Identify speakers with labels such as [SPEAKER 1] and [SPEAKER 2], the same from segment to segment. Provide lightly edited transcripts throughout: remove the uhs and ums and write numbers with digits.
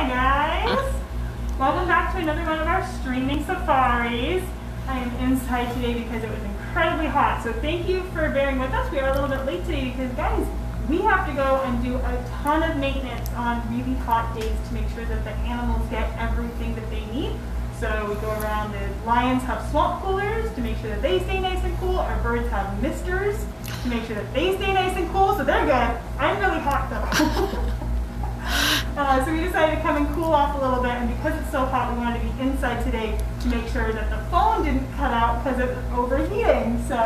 [SPEAKER 1] Hi guys! Welcome back to another one of our streaming safaris. I am inside today because it was incredibly hot, so thank you for bearing with us. We are a little bit late today because guys, we have to go and do a ton of maintenance on really hot days to make sure that the animals get everything that they need. So we go around, the lions have swamp coolers to make sure that they stay nice and cool. Our birds have misters to make sure that they stay nice and cool, so they're good. I'm really hot though. So we decided to come and cool off a little bit, and because it's so hot we wanted to be inside today to make sure that the phone didn't cut out because it was overheating. So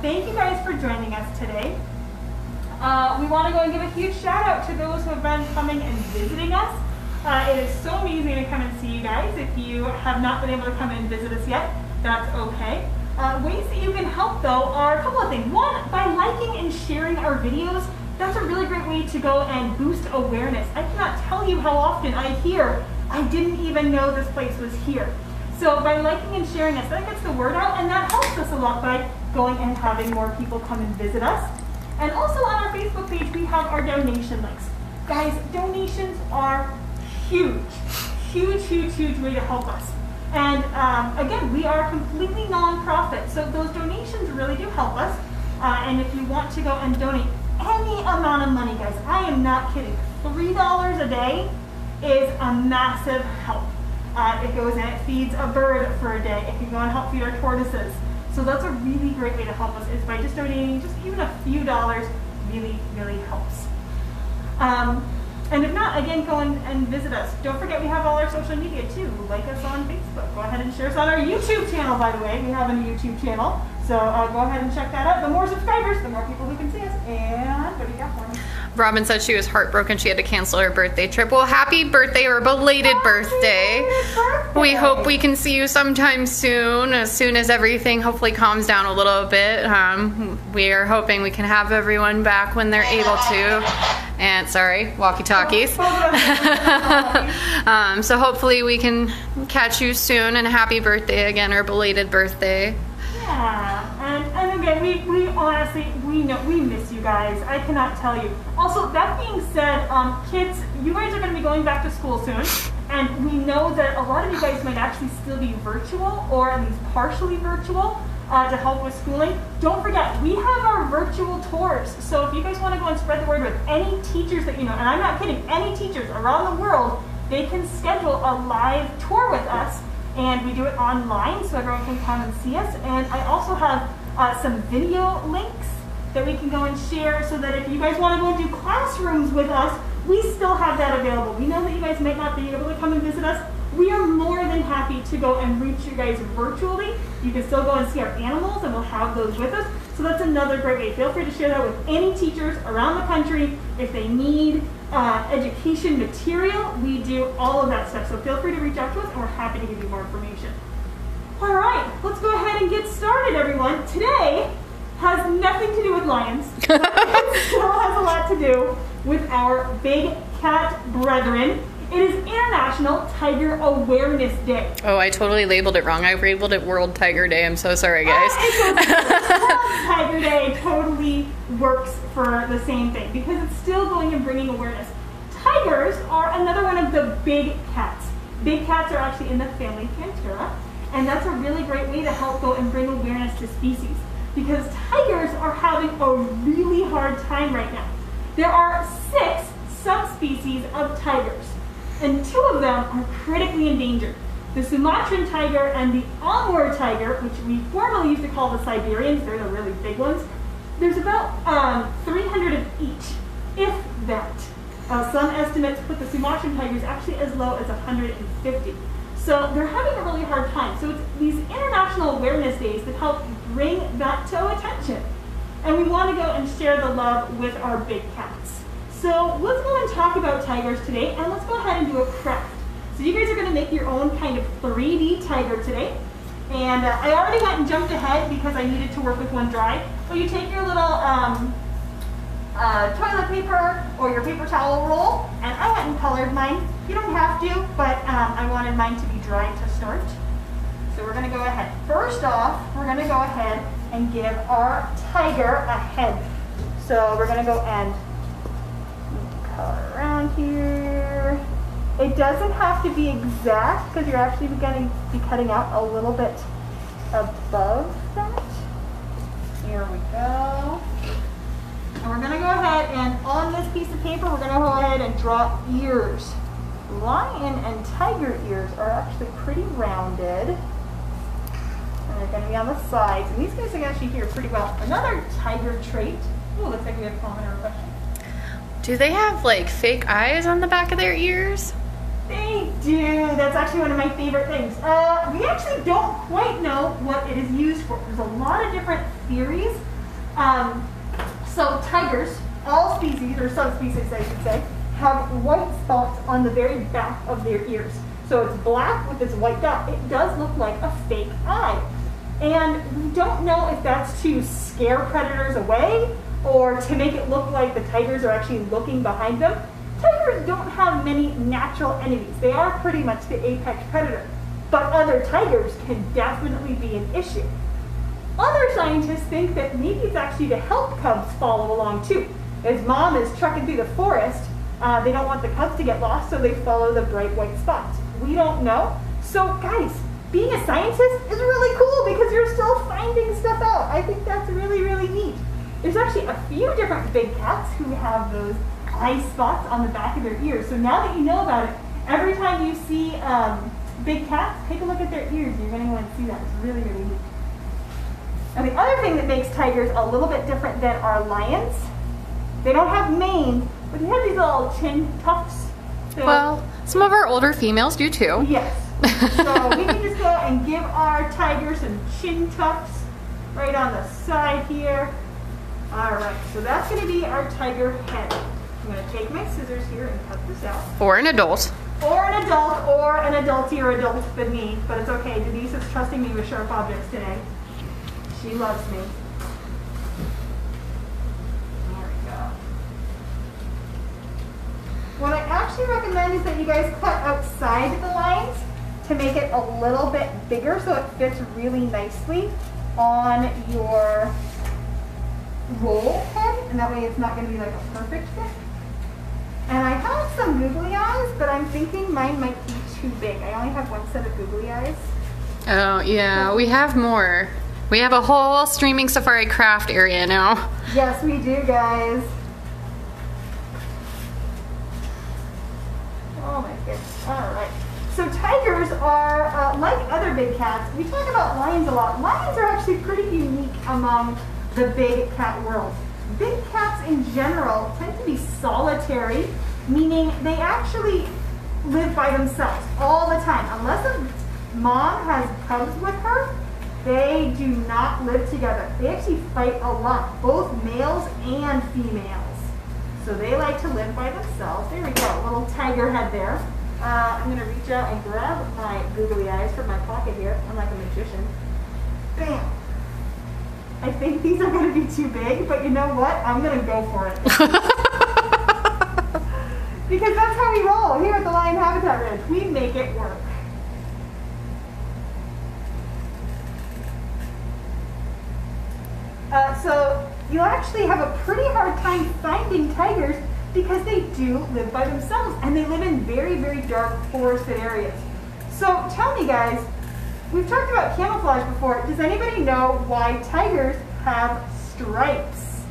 [SPEAKER 1] thank you guys for joining us today. We want to go and give a huge shout out to those who have been coming and visiting us. It is so amazing to come and see you guys. If you have not been able to come and visit us yet, that's okay. Ways that you can help though are a couple of things. One, by liking and sharing our videos. That's a really great way to go and boost awareness. I cannot tell you how often I hear, I didn't even know this place was here. So by liking and sharing us, that gets the word out, and that helps us a lot by going and having more people come and visit us. And also on our Facebook page, we have our donation links. Guys, donations are huge, huge, huge, huge way to help us. And again, we are completely non-profit, so those donations really do help us. And if you want to go and donate any amount of money, guys, I am not kidding. $3 a day is a massive help. It goes and it feeds a bird for a day. It can go and help feed our tortoises. So that's a really great way to help us, is by just donating just even a few dollars. Really, really helps. And if not, again, go and visit us. Don't forget we have all our social media too. Like us on Facebook. Go ahead and share us on our YouTube channel, by the way. We have a YouTube channel. So go ahead and check that out. The more subscribers, the more people who can see us. And what do you got for me?
[SPEAKER 2] Robin said she was heartbroken she had to cancel her birthday trip. Well, happy birthday or belated birthday. We hope we can see you sometime soon as everything hopefully calms down a little bit. We are hoping we can have everyone back when they're able to. And sorry, walkie-talkies. So hopefully we can catch you soon, and happy birthday again, or belated birthday.
[SPEAKER 1] Yeah, and again, we honestly, we miss you guys. I cannot tell you. Also, that being said, kids, you guys are going to be going back to school soon, and we know that a lot of you guys might actually still be virtual, or at least partially virtual, to help with schooling. Don't forget, we have our virtual tours. So if you guys want to go and spread the word with any teachers that you know, and I'm not kidding, any teachers around the world, they can schedule a live tour with us. And we do it online so everyone can come and see us. And I also have some video links that we can go and share, so that if you guys want to go and do classrooms with us, we still have that available. We know that you guys might not be able to come and visit us. We are more than happy to go and reach you guys virtually. You can still go and see our animals, and we'll have those with us. So that's another great way. Feel free to share that with any teachers around the country. If they need education material, we do all of that stuff. So feel free to reach out to us, and we're happy to give you more information. All right, let's go ahead and get started, everyone. Today has nothing to do with lions, but it still has a lot to do with our big cat brethren. It is International Tiger Awareness Day.
[SPEAKER 2] Oh, I totally labeled it wrong. I labeled it World Tiger Day. I'm so sorry, guys.
[SPEAKER 1] World Tiger Day totally works for the same thing, because it's still going and bringing awareness. Tigers are another one of the big cats. Big cats are actually in the family Panthera, and that's a really great way to help go and bring awareness to species, because tigers are having a really hard time right now. There are 6 subspecies of tigers, and 2 of them are critically endangered. The Sumatran tiger and the Amur tiger, which we formerly used to call the Siberians, they're the really big ones. There's about 300 of each, if that. Some estimates put the Sumatran tigers actually as low as 150. So they're having a really hard time. So it's these International Awareness Days that help bring that to attention. And we want to go and share the love with our big cats. So let's go and talk about tigers today, and let's go ahead and do a craft. So you guys are going to make your own kind of 3D tiger today. And I already went and jumped ahead because I needed to work with one dry. But you take your little toilet paper or your paper towel roll, and I went and colored mine. You don't have to, but I wanted mine to be dry to start. So we're going to go ahead. First off, we're going to go ahead and give our tiger a head. So we're going to go and color around here. It doesn't have to be exact because you're actually going to be cutting out a little bit above that. Here we go. And we're going to go ahead and on this piece of paper, we're going to go ahead and draw ears. Lion and tiger ears are actually pretty rounded. And they're going to be on the sides. And these guys are actually here pretty well. Another tiger trait. Oh, looks like we have a comment or a question.
[SPEAKER 2] Do they have like fake eyes on the back of their ears?
[SPEAKER 1] They do. That's actually one of my favorite things. We actually don't quite know what it is used for. There's a lot of different theories. So tigers, all species, or subspecies I should say, have white spots on the very back of their ears. So it's black with this white dot. It does look like a fake eye. And we don't know if that's to scare predators away or to make it look like the tigers are actually looking behind them. Tigers don't have many natural enemies. They are pretty much the apex predator. But other tigers can definitely be an issue. Other scientists think that maybe it's actually to help cubs follow along too. As mom is trucking through the forest, they don't want the cubs to get lost, so they follow the bright white spots. We don't know. So guys, being a scientist is really cool because you're still finding stuff out. I think that's really, really neat. There's actually a few different big cats who have those eye spots on the back of their ears. So now that you know about it, every time you see big cats, take a look at their ears. You're going to want to see that. It's really, really neat. And the other thing that makes tigers a little bit different than our lions, they don't have manes, but they have these little chin tufts. So,
[SPEAKER 2] well, some of our older females do too.
[SPEAKER 1] yes. So we can just go and give our tiger some chin tufts right on the side here. All right, so that's going to be our tiger head. I'm going to take my scissors here and cut this out.
[SPEAKER 2] Or an adult.
[SPEAKER 1] Or an adultier adult than me, but it's okay. Denise is trusting me with sharp objects today. She loves me. There we go. What I actually recommend is that you guys cut outside the lines to make it a little bit bigger so it fits really nicely on your roll head, and that way it's not going to be like a perfect fit. And I have some googly eyes, but I'm thinking mine might be too big. I only have one set of googly eyes.
[SPEAKER 2] Oh yeah, we have more. We have a whole Streaming Safari craft area now.
[SPEAKER 1] Yes, we do, guys. Oh my goodness. All right. So tigers are, like other big cats, we talk about lions a lot. Lions are actually pretty unique among the big cat world. Big cats in general tend to be solitary, meaning they actually live by themselves all the time. Unless a mom has cubs with her, they do not live together. They actually fight a lot, both males and females. So they like to live by themselves. There we go, little tiger head there. I'm going to reach out and grab my googly eyes from my pocket here. I'm like a magician. Bam! I think these are going to be too big, but you know what? I'm going to go for it. Because that's how we roll here at the Lion Habitat Ranch. We make it work. So you'll actually have a pretty hard time finding tigers because they do live by themselves and they live in very, very dark forested areas. So tell me guys, we've talked about camouflage before. Does anybody know why tigers have stripes?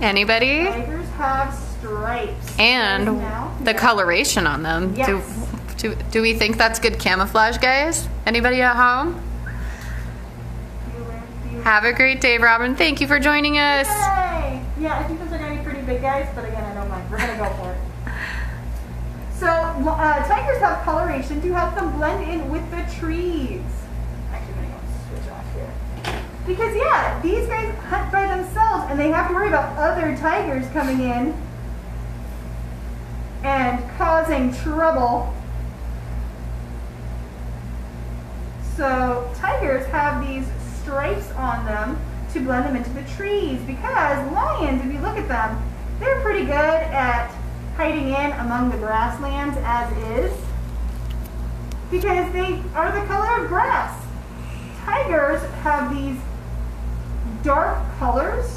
[SPEAKER 2] Anybody?
[SPEAKER 1] Tigers have stripes.
[SPEAKER 2] And the coloration on them.
[SPEAKER 1] Yes.
[SPEAKER 2] Do we think that's good camouflage, guys? Anybody at home? Have a great day, Robin. Thank you for joining us.
[SPEAKER 1] Yay! Yeah, I think those are going to be pretty big, guys, but again, I don't mind. We're going to go for it. So, tigers have coloration to help them blend in with the trees. Actually, I'm going to go switch off here. Because, yeah, these guys hunt by themselves, and they have to worry about other tigers coming in and causing trouble. So, tigers have these stripes on them to blend them into the trees because lions, if you look at them, they're pretty good at hiding in among the grasslands as is because they are the color of grass. Tigers have these dark colors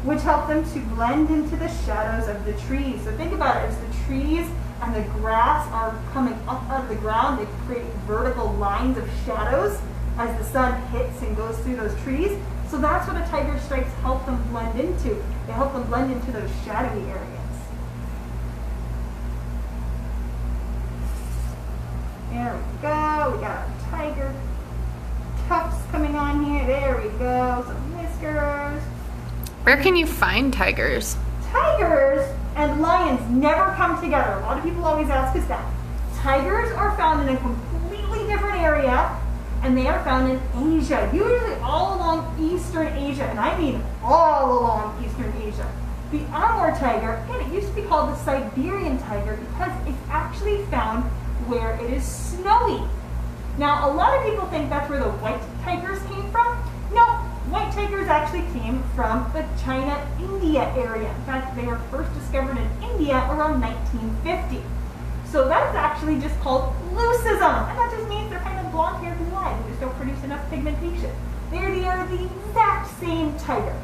[SPEAKER 1] which help them to blend into the shadows of the trees. So think about it, as the trees and the grass are coming up out of the ground, they create vertical lines of shadows as the sun hits and goes through those trees. So that's what a tiger stripes help them blend into. They help them blend into those shadowy areas. There we go. We got our tiger tufts coming on here. There we go. Some whiskers.
[SPEAKER 2] Where can you find tigers?
[SPEAKER 1] Tigers and lions never come together. A lot of people always ask us that. Tigers are found in a completely different area, and they are found in Asia, usually all along Eastern Asia, and I mean all along Eastern Asia. The Amur tiger, again, it used to be called the Siberian tiger because it's actually found where it is snowy. Now, a lot of people think that's where the white tigers came from. No, white tigers actually came from the China-India area. In fact, they were first discovered in India around 1950. So that's actually just called leucism, and that just means they're kind of blonde-haired and white. They just don't produce enough pigmentation. They are the exact same tiger.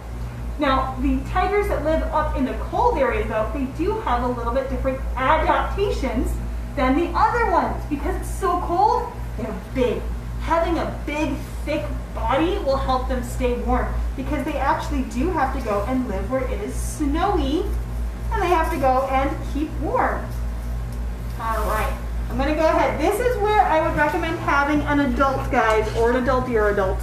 [SPEAKER 1] Now, the tigers that live up in the cold areas, though, they do have a little bit different adaptations than the other ones. Because it's so cold, they're big. Having a big, thick body will help them stay warm because they actually do have to go and live where it is snowy, and they have to go and keep warm. All right, I'm going to go ahead. This is where I would recommend having an adult, guys, or an adult your adult.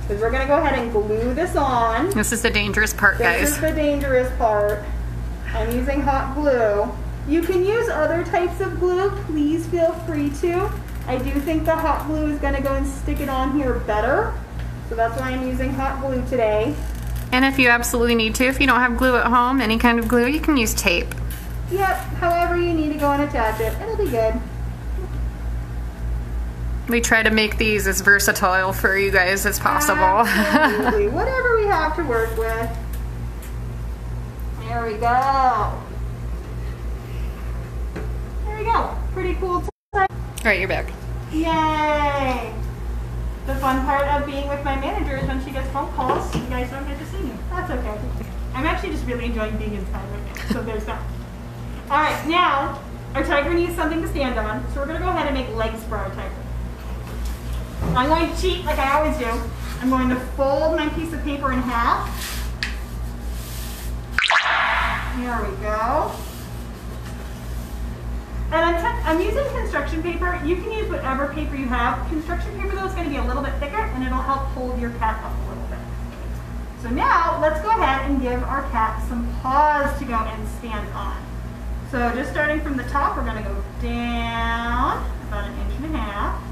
[SPEAKER 1] Because we're going to go ahead and glue this on.
[SPEAKER 2] This is the dangerous part, guys.
[SPEAKER 1] This is the dangerous part. I'm using hot glue. You can use other types of glue. Please feel free to. I do think the hot glue is going to go and stick it on here better. So that's why I'm using hot glue today.
[SPEAKER 2] And if you absolutely need to, if you don't have glue at home, any kind of glue, you can use tape.
[SPEAKER 1] Yep, however you need to go and attach it. It'll be good.
[SPEAKER 2] We try to make these as versatile for you guys as possible.
[SPEAKER 1] Absolutely. Whatever we have to work with. There we go. There we go. Pretty cool.
[SPEAKER 2] All right, you're back.
[SPEAKER 1] Yay! The fun part of being with my manager is when she gets phone calls, you guys don't get to see me. That's okay. I'm actually just really enjoying being inside right now, so there's that. All right, now our tiger needs something to stand on, so we're going to go ahead and make legs for our tiger. I'm going to cheat like I always do. I'm going to fold my piece of paper in half. Here we go. And I'm using construction paper. You can use whatever paper you have. Construction paper, though, is going to be a little bit thicker, and it'll help hold your cat up a little bit. So now, let's go ahead and give our cat some paws to go and stand on. So just starting from the top, we're going to go down about 1.5 inches.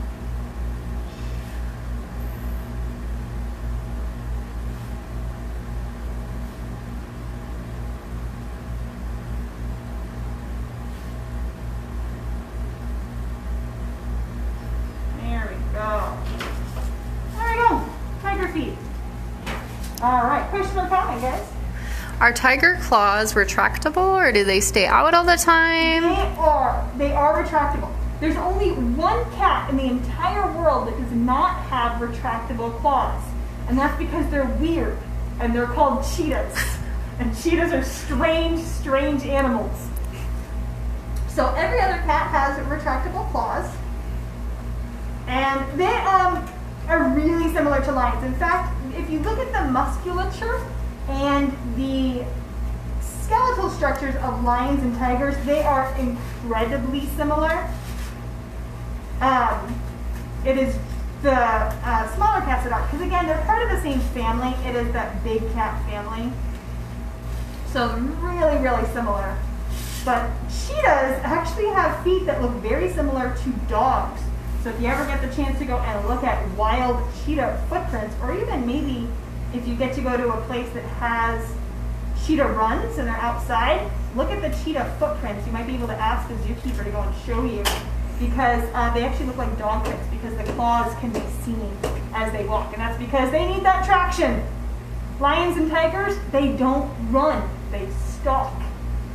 [SPEAKER 1] All right, question or comment, guys?
[SPEAKER 2] Are tiger claws retractable, or do they stay out all the time?
[SPEAKER 1] They are retractable. There's only one cat in the entire world that does not have retractable claws. And that's because they're weird, and they're called cheetahs. And cheetahs are strange, strange animals. So every other cat has retractable claws. And they are really similar to lions. In fact, if you look at the musculature and the skeletal structures of lions and tigers, they are incredibly similar. It is the smaller cats that are, because again, they're part of the same family. It is that big cat family. So really, really similar. But cheetahs actually have feet that look very similar to dogs. So if you ever get the chance to go and look at wild cheetah footprints, or even maybe if you get to go to a place that has cheetah runs and they're outside, look at the cheetah footprints. You might be able to ask the zookeeper to go and show you, because they actually look like dog prints because the claws can be seen as they walk, and that's because they need that traction. Lions and tigers, they don't run, they stalk.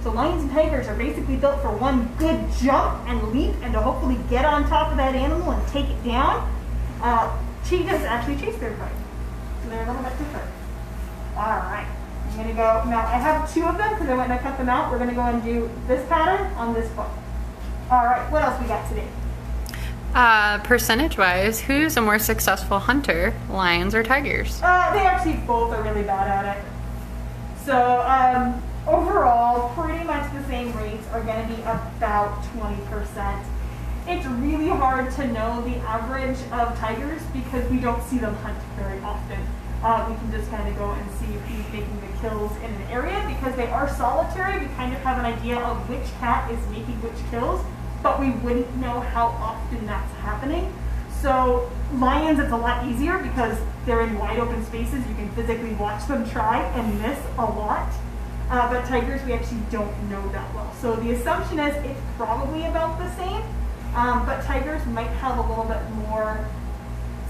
[SPEAKER 1] So lions and tigers are basically built for one good jump and leap and to hopefully get on top of that animal and take it down. Cheetahs actually chase their prey. So they're a little bit different. All right. I'm gonna go, now I have 2 of them because I went and I cut them out. We're gonna go and do this pattern on this foot. All right, what else we got today?
[SPEAKER 2] Percentage-wise, who's a more successful hunter, lions or tigers?
[SPEAKER 1] They actually both are really bad at it. So overall, pretty much the same rates are going to be about 20%. It's really hard to know the average of tigers because we don't see them hunt very often. We can just kind of go and see who's making the kills in an area because they are solitary. We kind of have an idea of which cat is making which kills, but we wouldn't know how often that's happening. So lions, it's a lot easier because they're in wide open spaces. You can physically watch them try and miss a lot. But tigers, we actually don't know that well. So the assumption is it's probably about the same, but tigers might have a little bit more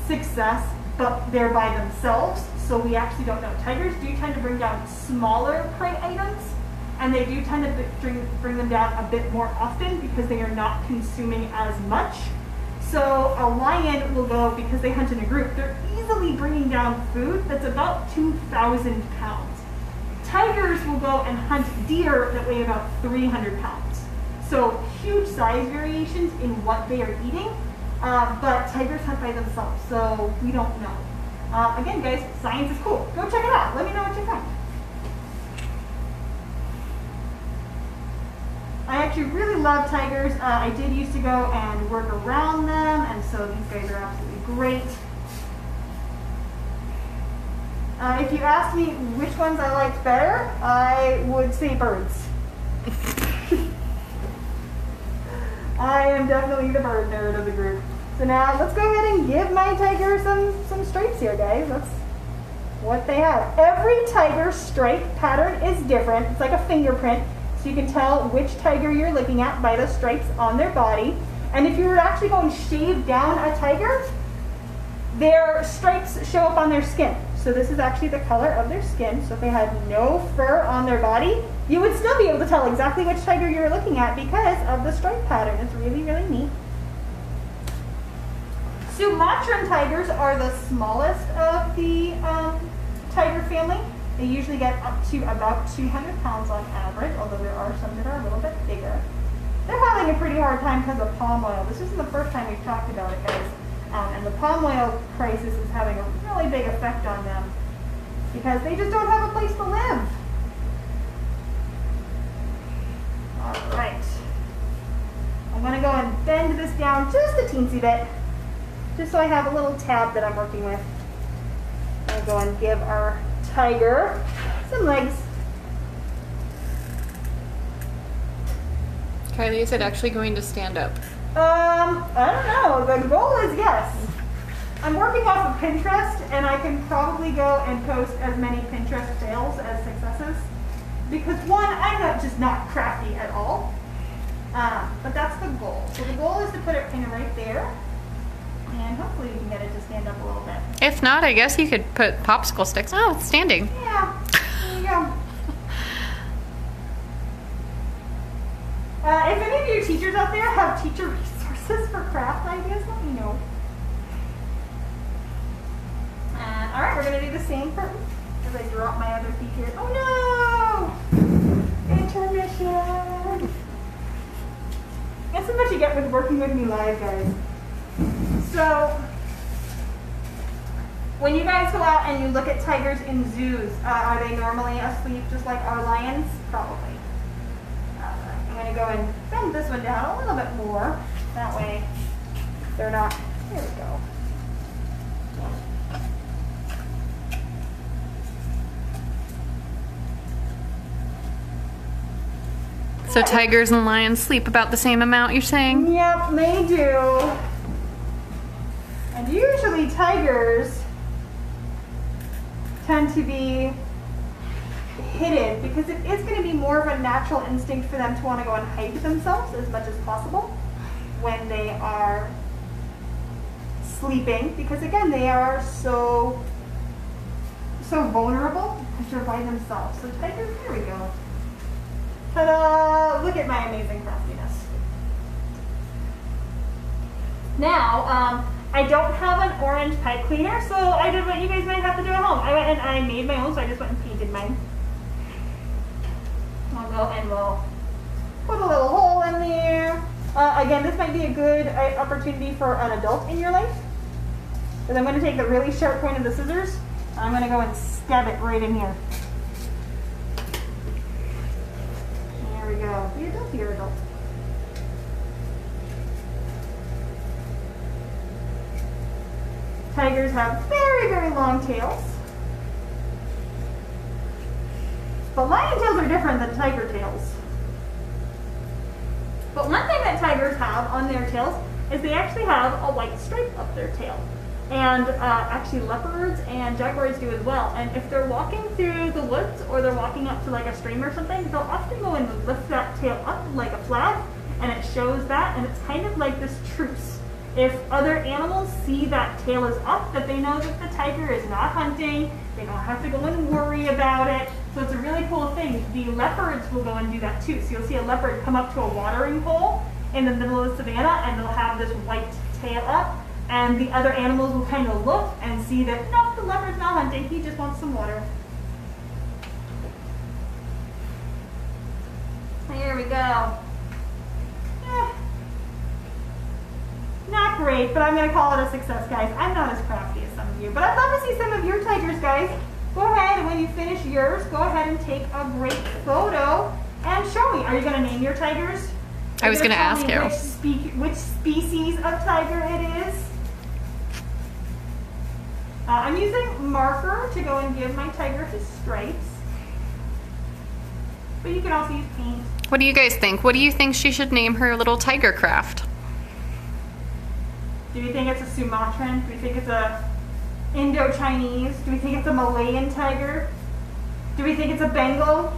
[SPEAKER 1] success, but they're by themselves. So we actually don't know. Tigers do tend to bring down smaller prey items, and they do tend to bring them down a bit more often because they are not consuming as much. So a lion will go, because they hunt in a group, they're easily bringing down food that's about 2,000 pounds. Tigers will go and hunt deer that weigh about 300 pounds. So huge size variations in what they are eating, but tigers hunt by themselves, so we don't know. Again, guys, science is cool. Go check it out. Let me know what you think. I actually really love tigers. I did used to go and work around them, and so these guys are absolutely great. If you asked me which ones I liked better, I would say birds. I am definitely the bird nerd of the group. So now let's go ahead and give my tiger some stripes here, guys. That's what they have. Every tiger stripe pattern is different. It's like a fingerprint. So you can tell which tiger you're looking at by the stripes on their body. And if you were to actually go and shave down a tiger, their stripes show up on their skin. So this is actually the color of their skin. So if they had no fur on their body, you would still be able to tell exactly which tiger you're looking at because of the stripe pattern. It's really, really neat. Sumatran tigers are the smallest of the tiger family. They usually get up to about 200 pounds on average, although there are some that are a little bit bigger. They're having a pretty hard time because of palm oil. This isn't the first time we've talked about it, guys. And the palm oil crisis is having a really big effect on them because they just don't have a place to live. All right. I'm going to go and bend this down just a teensy bit, just so I have a little tab that I'm working with. I'll go and give our tiger some legs.
[SPEAKER 2] Kylie, is it actually going to stand up?
[SPEAKER 1] I don't know. The goal is yes. I'm working off of Pinterest, and I can probably go and post as many Pinterest fails as successes. Because one, I'm just not crafty at all. But that's the goal. So the goal is to put it kind of right there. And hopefully we can get it to stand up a little bit.
[SPEAKER 2] If not, I guess you could put popsicle sticks. Oh, it's standing.
[SPEAKER 1] Yeah, there you go. If any of you teachers out there have teacher resources for craft ideas, let me know. All right, we're going to do the same for, as I drop my other feet here. Oh no! Intermission! That's what you get with working with me live, guys. So, when you guys go out and you look at tigers in zoos, are they normally asleep just like our lions? Probably. I'm going to go and bend this one down a little bit more. That way they're not. There we go.
[SPEAKER 2] So tigers and lions sleep about the same amount, you're saying?
[SPEAKER 1] Yep, they do. And usually tigers tend to be hidden because it is going to be more of a natural instinct for them to want to go and hide themselves as much as possible when they are sleeping, because again they are so vulnerable because they're by themselves. So tigers, there we go. Ta-da! Look at my amazing craftiness. Now, I don't have an orange pipe cleaner, so I did what you guys might have to do at home. I went and I made my own, so I just went and painted mine. go and we'll put a little hole in there. Again, this might be a good opportunity for an adult in your life. Because I'm going to take the really sharp point of the scissors. I'm going to go and stab it right in here. There we go. Be adult, be adult. Tigers have very, very long tails. But lion tails are different than tiger tails. But one thing that tigers have on their tails is they actually have a white stripe up their tail. And actually leopards and jaguars do as well. And if they're walking through the woods or they're walking up to like a stream or something, they'll often go and lift that tail up like a flag, and it shows that, and it's kind of like this truce. If other animals see that tail is up, that they know that the tiger is not hunting, they don't have to go and worry about it. So it's a really cool thing. The leopards will go and do that too. So you'll see a leopard come up to a watering hole in the middle of the savannah, and they'll have this white tail up, and the other animals will kind of look and see that, no, the leopard's not hunting, he just wants some water. Here we go. Not great, but I'm going to call it a success, guys. I'm not as crafty as some of you, but I'd love to see some of your tigers, guys. Go ahead, and when you finish yours, go ahead and take a great photo and show me. Are you going to name your tigers?
[SPEAKER 2] I was going to ask you.
[SPEAKER 1] Which species of tiger it is. I'm using marker to go and give my tiger his stripes. But you can also use paint.
[SPEAKER 2] What do you guys think? What do you think she should name her little tiger craft?
[SPEAKER 1] Do we think it's a Sumatran? Do we think it's a Indo-Chinese? Do we think it's a Malayan tiger? Do we think it's a Bengal?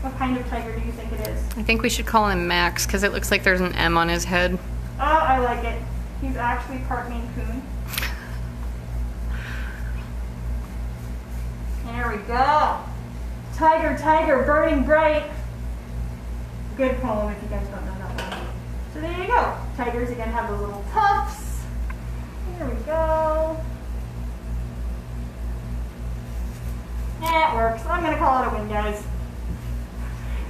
[SPEAKER 1] What kind of tiger do you think it is?
[SPEAKER 2] I think we should call him Max because it looks like there's an M on his head.
[SPEAKER 1] Oh, I like it. He's actually part Maine Coon. There we go. Tiger, tiger, burning bright. Good poem if you guys don't know that one. So there you go. Tigers again have those little tufts. Here we go. Yeah, it works. I'm going to call it a win, guys.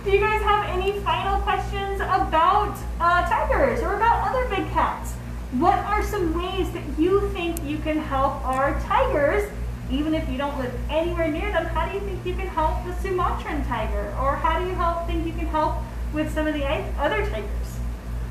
[SPEAKER 1] Do you guys have any final questions about tigers or about other big cats? What are some ways that you think you can help our tigers? Even if you don't live anywhere near them, how do you think you can help the Sumatran tiger? Or how do you think you can help with some of the other tigers?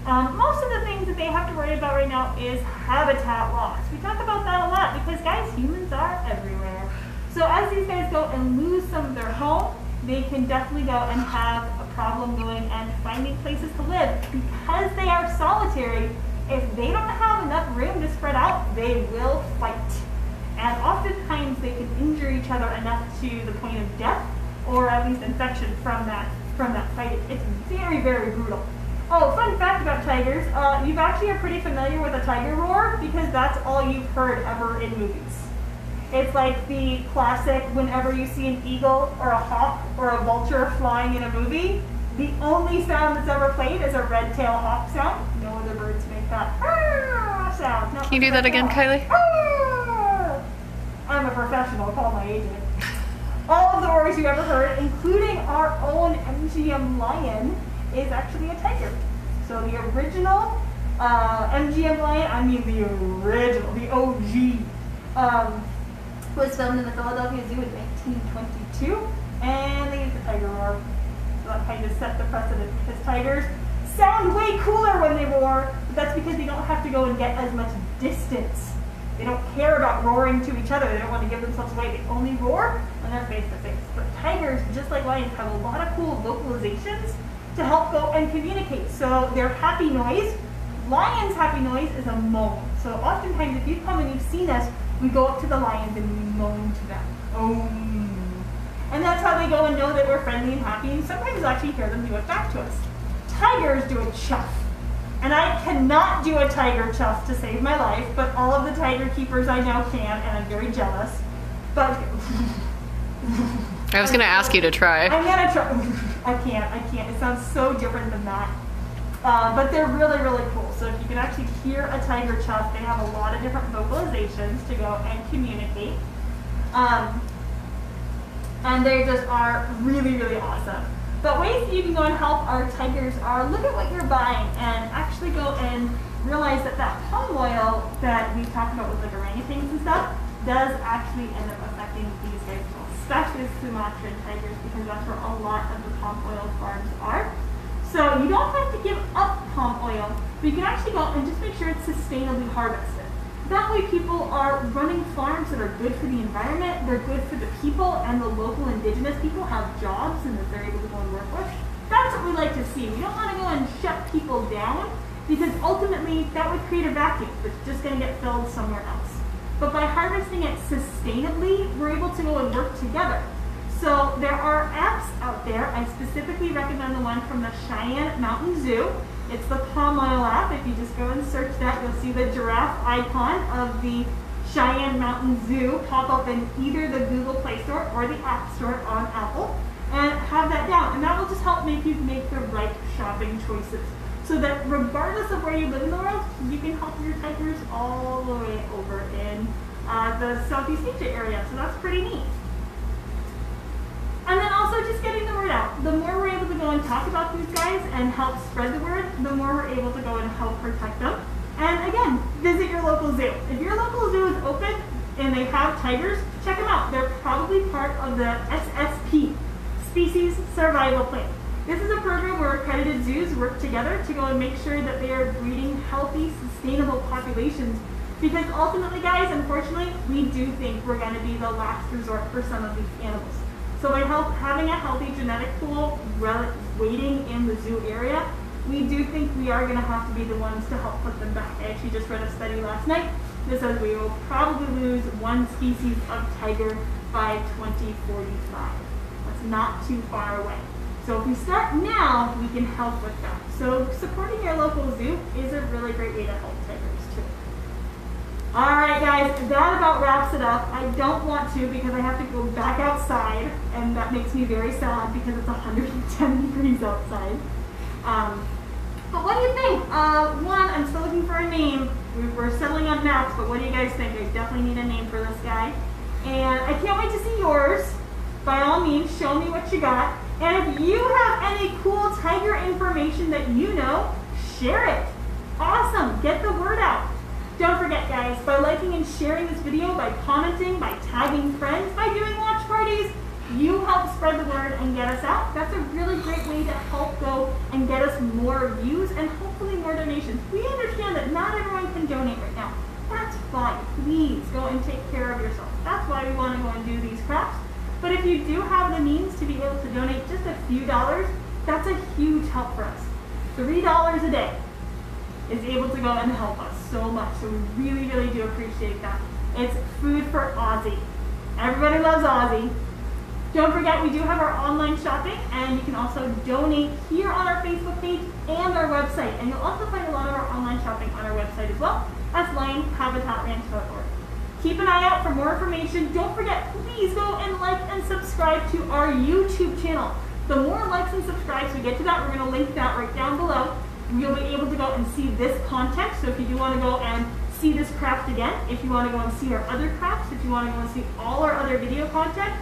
[SPEAKER 1] Most of the things that they have to worry about right now is habitat loss. We talk about that a lot because, guys, humans are everywhere. So as these guys go and lose some of their home, they can definitely go and have a problem going and finding places to live. Because they are solitary, if they don't have enough room to spread out, they will fight. And oftentimes they can injure each other enough to the point of death, or at least infection from that fighting. It's very, very brutal. Oh, fun fact about tigers, you actually are pretty familiar with a tiger roar because that's all you've heard ever in movies. It's like the classic, whenever you see an eagle or a hawk or a vulture flying in a movie, the only sound that's ever played is a red-tailed hawk sound. No other birds make that sound. No,
[SPEAKER 2] Can you do that again, Kylie?
[SPEAKER 1] I'm a professional, call my agent. All of the roars you ever heard, including our own MGM lion, is actually a tiger. So the original MGM lion, I mean the original, the OG, was filmed in the Philadelphia Zoo in 1922, and they used the tiger roar. So that kind of set the precedent because tigers sound way cooler when they roar, but that's because they don't have to go and get as much distance. They don't care about roaring to each other. They don't want to give themselves away. They only roar when they're face to face. But tigers, just like lions, have a lot of cool vocalizations to help go and communicate. So their happy noise, lions' happy noise is a moan. So oftentimes if you've come and you've seen us, we go up to the lions and we moan to them. Oh. And that's how they go and know that we're friendly and happy, and sometimes you'll actually hear them do it back to us. Tigers do a chuff. And I cannot do a tiger chuff to save my life, but all of the tiger keepers I know can, and I'm very jealous. But
[SPEAKER 2] I was going to ask you to try.
[SPEAKER 1] I'm going to try. I can't. It sounds so different than that. But they're really, really cool. So if you can actually hear a tiger chuff, they have a lot of different vocalizations to go and communicate. And they just are really, really awesome. But ways that you can go and help our tigers are look at what you're buying and actually go and realize that that palm oil that we talked about with like orangutans and stuff does actually end up affecting these guys, especially Sumatran tigers, because that's where a lot of the palm oil farms are. So you don't have to give up palm oil, but you can actually go and just make sure it's sustainably harvested. That way people are running farms that are good for the environment, they're good for the people, and the local indigenous people have jobs and that they're able to go and work with. That's what we like to see. We don't want to go and shut people down, because ultimately that would create a vacuum that's just going to get filled somewhere else. But by harvesting it sustainably, we're able to go and work together. So there are apps out there. I specifically recommend the one from the Cheyenne Mountain Zoo. It's the Palm Oil app. If you just go and search that, you'll see the giraffe icon of the Cheyenne Mountain Zoo pop up in either the Google Play Store or the App Store on Apple, and have that down. And that will just help make you make the right shopping choices, so that regardless of where you live in the world, you can help your tigers all the way over in the Southeast Asia area. So that's pretty neat. And then also just getting the word out. The more we're able to go and talk about these guys and help spread the word, the more we're able to go and help protect them. And again, visit your local zoo. If your local zoo is open and they have tigers, check them out. They're probably part of the SSP, Species Survival Plan. This is a program where accredited zoos work together to go and make sure that they are breeding healthy, sustainable populations. Because ultimately, guys, unfortunately, we do think we're going to be the last resort for some of these animals. So by having a healthy genetic pool waiting in the zoo area, we do think we are going to have to be the ones to help put them back. I actually just read a study last night that says we will probably lose one species of tiger by 2045. That's not too far away. So if we start now, we can help with that. So supporting your local zoo is a really great way to help tigers too. All right, guys, that about wraps it up. I don't want to because I have to go back outside, and that makes me very sad because it's 110 degrees outside. But what do you think? One, I'm still looking for a name. We're settling on Max, but what do you guys think? I definitely need a name for this guy. And I can't wait to see yours. By all means, show me what you got. And if you have any cool tiger information that you know, share it. Awesome, get the word out. Don't forget, guys, by liking and sharing this video, by commenting, by tagging friends, by doing watch parties, you help spread the word and get us out. That's a really great way to help go and get us more views and hopefully more donations. We understand that not everyone can donate right now. That's fine. Please go and take care of yourself. That's why we want to go and do these crafts. But if you do have the means to be able to donate just a few dollars, that's a huge help for us. $3 a day is able to go and help us so much. So we really, really do appreciate that. It's food for Aussie. Everybody loves Aussie. Don't forget, we do have our online shopping, and you can also donate here on our Facebook page and our website. And you'll also find a lot of our online shopping on our website as well, as lionhabitatranch.org. Keep an eye out for more information. Don't forget, please go and like and subscribe to our YouTube channel. The more likes and subscribes we get to that, we're going to link that right down below. You'll be able to go and see this content. So if you do want to go and see this craft again, if you want to go and see our other crafts, if you want to go and see all our other video content,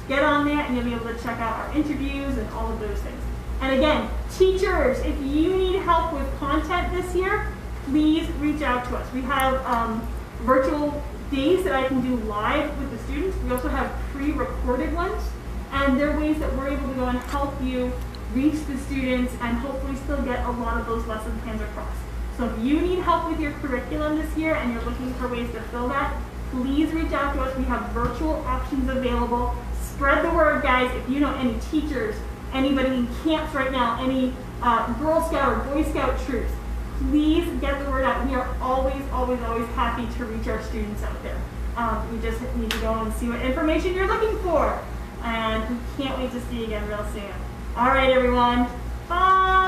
[SPEAKER 1] get on there and you'll be able to check out our interviews and all of those things. And again, teachers, if you need help with content this year, please reach out to us. We have virtual days that I can do live with the students. We also have pre-recorded ones, and they're ways that we're able to go and help you reach the students and hopefully still get a lot of those lesson plans across. So if you need help with your curriculum this year and you're looking for ways to fill that, please reach out to us. We have virtual options available. Spread the word, guys. If you know any teachers, anybody in camps right now, any Girl Scout or Boy Scout troops, please get the word out. We are always, always, always happy to reach our students out there. We just need to go and see what information you're looking for. And we can't wait to see you again real soon. All right, everyone. Bye.